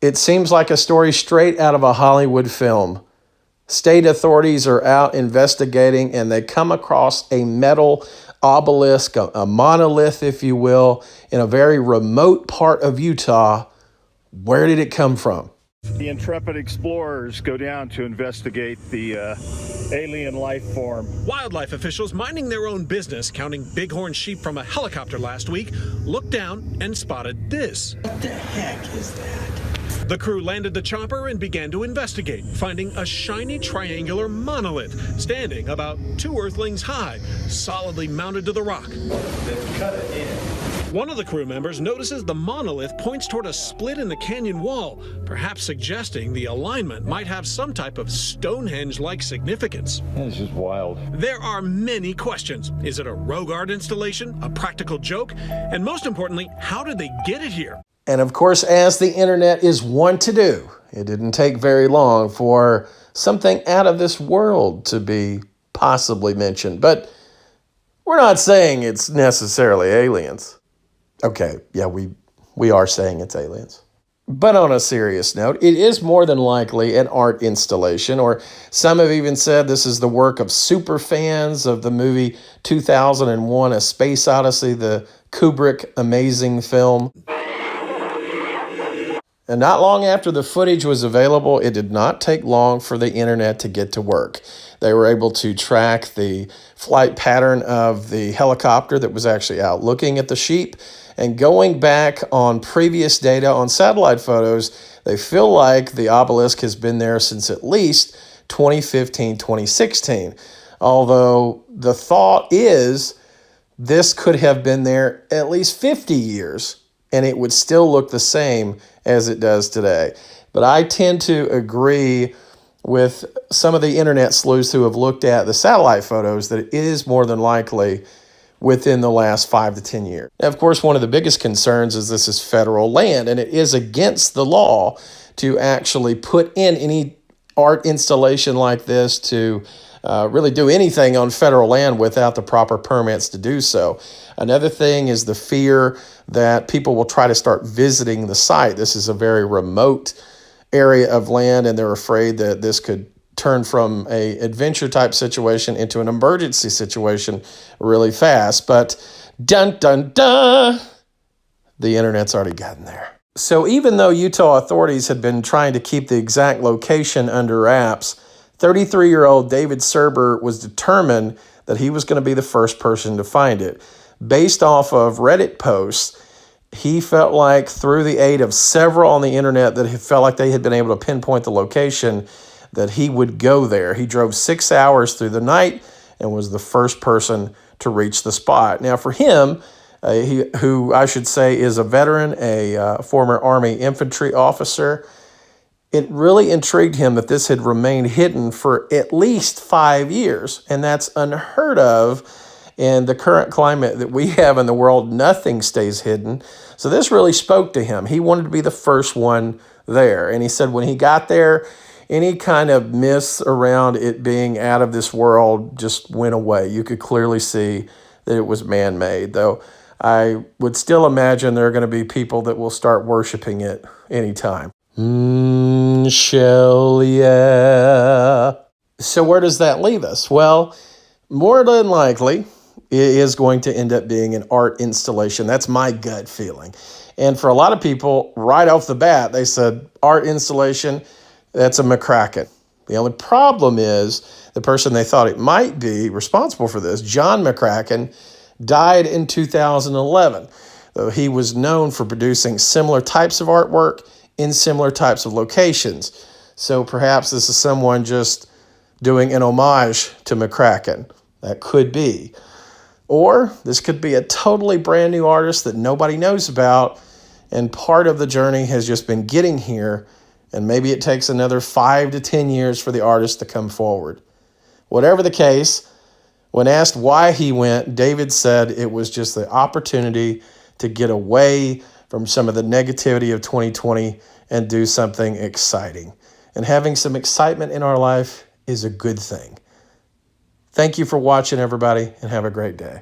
It seems like a story straight out of a Hollywood film. State authorities are out investigating and they come across a metal obelisk, a monolith, if you will, in a very remote part of Utah. Where did it come from? The intrepid explorers go down to investigate the alien life form. Wildlife officials minding their own business, counting bighorn sheep from a helicopter last week, looked down and spotted this. What the heck is that? The crew landed the chopper and began to investigate, finding a shiny triangular monolith standing about 2 earthlings high, solidly mounted to the rock. They've cut it in. One of the crew members notices the monolith points toward a split in the canyon wall, perhaps suggesting the alignment might have some type of Stonehenge-like significance. This is wild. There are many questions. Is it a rogue art installation, a practical joke? And most importantly, how did they get it here? And of course, as the internet is wont to do, it didn't take very long for something out of this world to be possibly mentioned. But we're not saying it's necessarily aliens. Okay, yeah, we are saying it's aliens. But on a serious note, it is more than likely an art installation, or some have even said this is the work of super fans of the movie 2001, A Space Odyssey, the Kubrick amazing film. And not long after the footage was available, it did not take long for the internet to get to work. They were able to track the flight pattern of the helicopter that was actually out looking at the sheep. And going back on previous data on satellite photos, they feel like the obelisk has been there since at least 2015, 2016. Although the thought is this could have been there at least 50 years and it would still look the same as it does today. But I tend to agree with some of the internet sleuths who have looked at the satellite photos that it is more than likely within the last 5 to 10 years. Now, of course, one of the biggest concerns is this is federal land, and it is against the law to actually put in any art installation like this to really do anything on federal land without the proper permits to do so. Another thing is the fear that people will try to start visiting the site. This is a very remote area of land, and they're afraid that this could turn from a adventure type situation into an emergency situation really fast. But dun dun dun, the internet's already gotten there. So even though Utah authorities had been trying to keep the exact location under wraps, 33-year-old David Surber was determined that he was going to be the first person to find it. Based off of Reddit posts, he felt like through the aid of several on the internet that he felt like they had been able to pinpoint the location, that he would go there. He drove 6 hours through the night and was the first person to reach the spot. Now for him, who I should say is a veteran, a former Army infantry officer, it really intrigued him that this had remained hidden for at least 5 years, and that's unheard of in the current climate that we have in the world. Nothing stays hidden. So this really spoke to him. He wanted to be the first one there, and he said when he got there, any kind of myths around it being out of this world just went away. You could clearly see that it was man-made, though I would still imagine there are going to be people that will start worshiping it anytime. Shell, yeah. So where does that leave us? Well, more than likely, it is going to end up being an art installation. That's my gut feeling. And for a lot of people, right off the bat, they said, art installation, that's a McCracken. The only problem is the person they thought it might be responsible for this, John McCracken, died in 2011, though he was known for producing similar types of artwork in similar types of locations. So perhaps this is someone just doing an homage to McCracken. That could be. Or this could be a totally brand new artist that nobody knows about, and part of the journey has just been getting here, and maybe it takes another 5 to 10 years for the artist to come forward. Whatever the case, when asked why he went, David said it was just the opportunity to get away from some of the negativity of 2020 and do something exciting. And having some excitement in our life is a good thing. Thank you for watching, everybody, and have a great day.